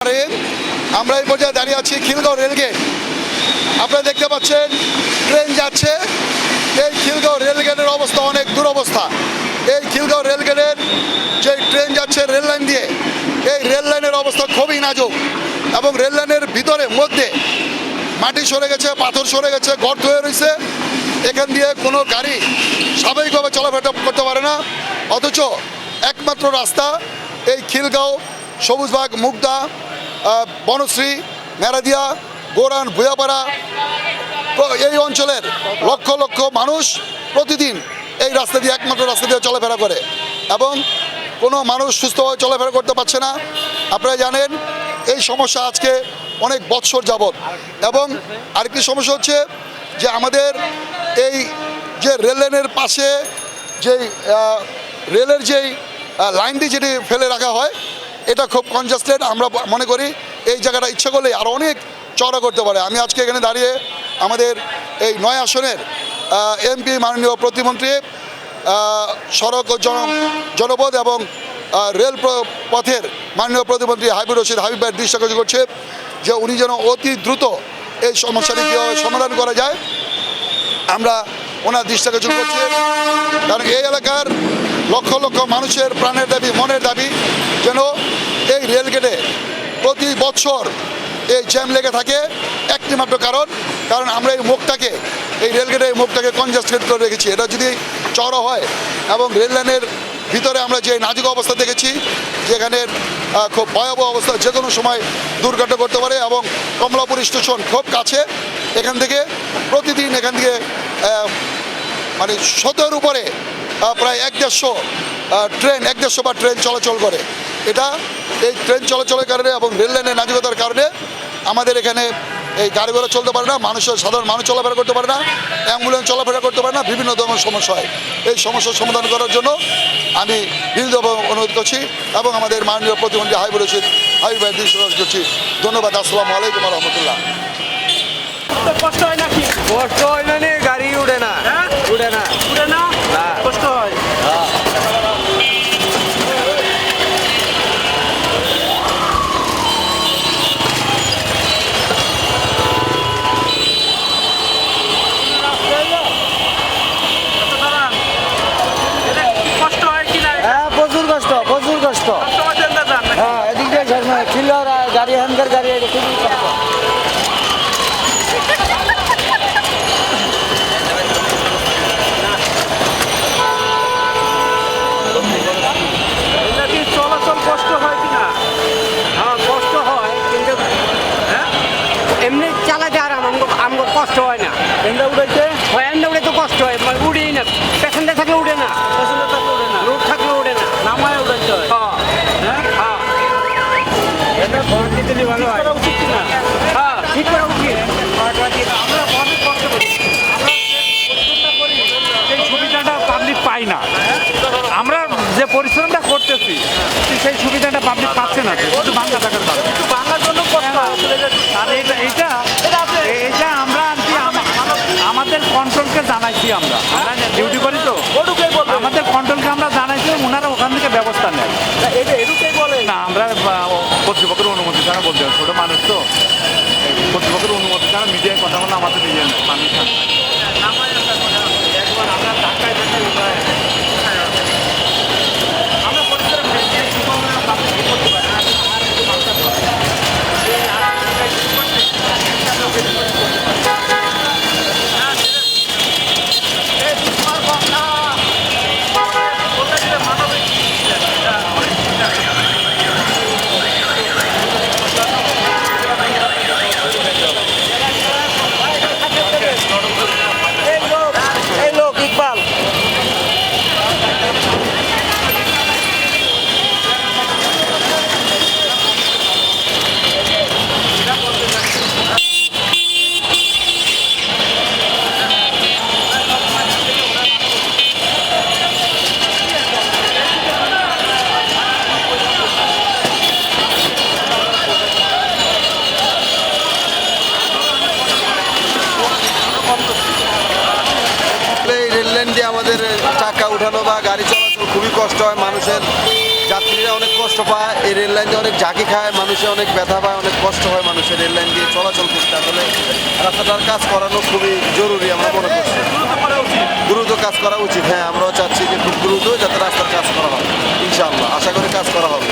আমরা এই পর্যায়ে দাঁড়িয়ে আছি খিলগাঁও রেলগেট। আপনারা দেখতে পাচ্ছেন ট্রেন যাচ্ছে। এই খিলগাঁও রেলগেটের অবস্থা অনেক দুরবস্থা। এই খিলগাঁও রেলগেটের যে ট্রেন যাচ্ছে রেল লাইন দিয়ে, এই রেল লাইনের অবস্থা খুবই নাজুক এবং রেল লাইনের ভিতরে মধ্যে মাটি সরে গেছে, পাথর সরে গেছে, গর্ত হয়ে রয়েছে। এখান দিয়ে কোনো গাড়ি স্বাভাবিকভাবে চলাফেরা করতে পারে না। অথচ একমাত্র রাস্তা এই খিলগাঁও, সবুজবাগ, মুগদা, বনশ্রী, মেরাদিয়া, গোরান, ভুয়াপাড়া, এই অঞ্চলের লক্ষ লক্ষ মানুষ প্রতিদিন এই রাস্তা দিয়ে, একমাত্র রাস্তা দিয়ে চলাফেরা করে এবং কোনো মানুষ সুস্থভাবে চলাফেরা করতে পারছে না। আপনারা জানেন এই সমস্যা আজকে অনেক বৎসর যাবৎ। এবং আরেকটি সমস্যা হচ্ছে যে আমাদের এই যে রেল লাইনের পাশে যেই রেলের যেই লাইনটি যেটি ফেলে রাখা হয়, এটা খুব কনজাস্টেড। আমরা মনে করি এই জায়গাটা ইচ্ছা করলে আরও অনেক চড়া করতে পারে। আমি আজকে এখানে দাঁড়িয়ে আমাদের এই 9 আসনের এমপি, মাননীয় প্রতিমন্ত্রী, সড়ক ও জনপদ এবং রেল পথের মাননীয় প্রতিমন্ত্রী হাবিবুর রশিদ হাবিব ভাইয়ের দৃষ্টি আকর্ষণ করছে যে উনি যেন অতি দ্রুত এই সমস্যাটি কীভাবে সমাধান করা যায়, আমরা ওনার দৃষ্টি আকর্ষণ করছি। কারণ এই এলাকার লক্ষ লক্ষ মানুষের প্রাণের দাবি, মনের দাবি যেন এই রেলগেটে প্রতি বছর এই জ্যাম লেগে থাকে। একটি মাত্র কারণ আমরা এই মুখটাকে, এই রেলগেটে এই মুখটাকে কনজাস্টেড করে রেখেছি। এটা যদি চড়া হয় এবং রেল লাইনের ভিতরে আমরা যে নাজুক অবস্থা দেখেছি, যেখানে খুব ভয়াবহ অবস্থা, যে কোনো সময় দুর্ঘটনা করতে পারে। এবং কমলাপুর স্টেশন খুব কাছে, এখান থেকে প্রতিদিন এখান থেকে মানে 100-এর উপরে প্রায় 150 ট্রেন, 150 বার ট্রেন চলাচল করে। এটা এই ট্রেন চলাচলের কারণে এবং রেল লাইনের নাজুকতার কারণে আমাদের এখানে এই গাড়ি ঘোড়া চলতে পারে না, সাধারণ মানুষ চলাফেরা করতে পারে না, অ্যাম্বুলেন্স চলাফেরা করতে পারে না, বিভিন্ন ধরনের সমস্যা হয়। এই সমস্যার সমাধান করার জন্য আমি বিনীতভাবে অনুরোধ করছি এবং আমাদের মাননীয় প্রতিমন্ত্রী হাবিবুর রশিদ হাবিব ভাইয়ের দৃষ্টি আকর্ষণ করছি। ধন্যবাদ। আসসালামু আলাইকুম ওয়া রাহমাতুল্লাহ। কষ্ট হয় নাকি? কষ্ট হয় না, গাড়ি উঠে না, উঠে না, উঠে না, কষ্ট হয়। কষ্ট হয় কি না? হ্যাঁ, প্রচুর কষ্ট, প্রচুর কষ্ট। কষ্ট হয় দেন দাদা নাকি? হ্যাঁ, এদিক দিয়ে খিলার গাড়ি, হ্যান্ডার গাড়ি, এটা খুবই কষ্ট। এটা কি চলাচল কষ্ট হয় কি না? হ্যাঁ, কষ্ট হয়, কিন্তু হ্যাঁ, এমনি চালাতে আরাম, আমগো কষ্ট হয় না। এন্ডা উঠাইতে হয়, এমনি উঠে তো কষ্ট হয়, মানে উঠেই না। প্যাসেঞ্জার থাকলে উঠে না, পেছনে থাকলে ওঠে না, রোড থাকলে উঠে না। নামায় উঠাইতে হয়। হ্যাঁ, হ্যাঁ, হ্যাঁ, এটা ঘর দিতে ভালো হয়। করা উচিত কি না? হ্যাঁ, ঠিক করা উচিত। আমরা অনেক কষ্ট করি, আমরা যে পরিশ্রমটা করি সেই সুবিধাটা পাবলিক পাই না। আমরা যে পরিশ্রমটা করতেছি সেই সুবিধাটা পাবলিক পাচ্ছে না, শুধু বাংলা টাকার কারণে। একটু বাংলার জন্য কষ্ট আর এইটা আমরা আর কি আমাদের কন্ট্রোলকে জানাইছি। আমরা ডিউটি করি তো, আমাদের কন্ট্রোলকে আমরা জানাইছি, ওনারা ওখান থেকে ব্যবস্থা নেয়। না, আমরা কর্তৃপক্ষের অনুমতি ছাড়া বলতে হবে, ছোটো মানুষ তো, কর্তৃপক্ষের অনুমতি ছাড়া মিডিয়ায় কথা বলে আমাদের নিজের মানুষ। এই লোক ইকবাল। আমাদের চাকা উঠানো বা গাড়ি চলাচল খুবই কষ্ট হয় মানুষের, যাত্রীরা অনেক কষ্ট পায়, এই রেল লাইন দিয়ে অনেক ঝাঁকি খায়, মানুষে অনেক ব্যথা পায়, অনেক কষ্ট হয় মানুষের রেল লাইন দিয়ে চলাচল করতে। আসলে রাস্তাটার কাজ করানো খুবই জরুরি আমরা মনে করছি, দ্রুত কাজ করা উচিত। হ্যাঁ, আমরাও চাচ্ছি যে খুব দ্রুত যাতে রাস্তার কাজ করা হয়, ইনশাআল্লাহ আশা করি কাজ করা হবে।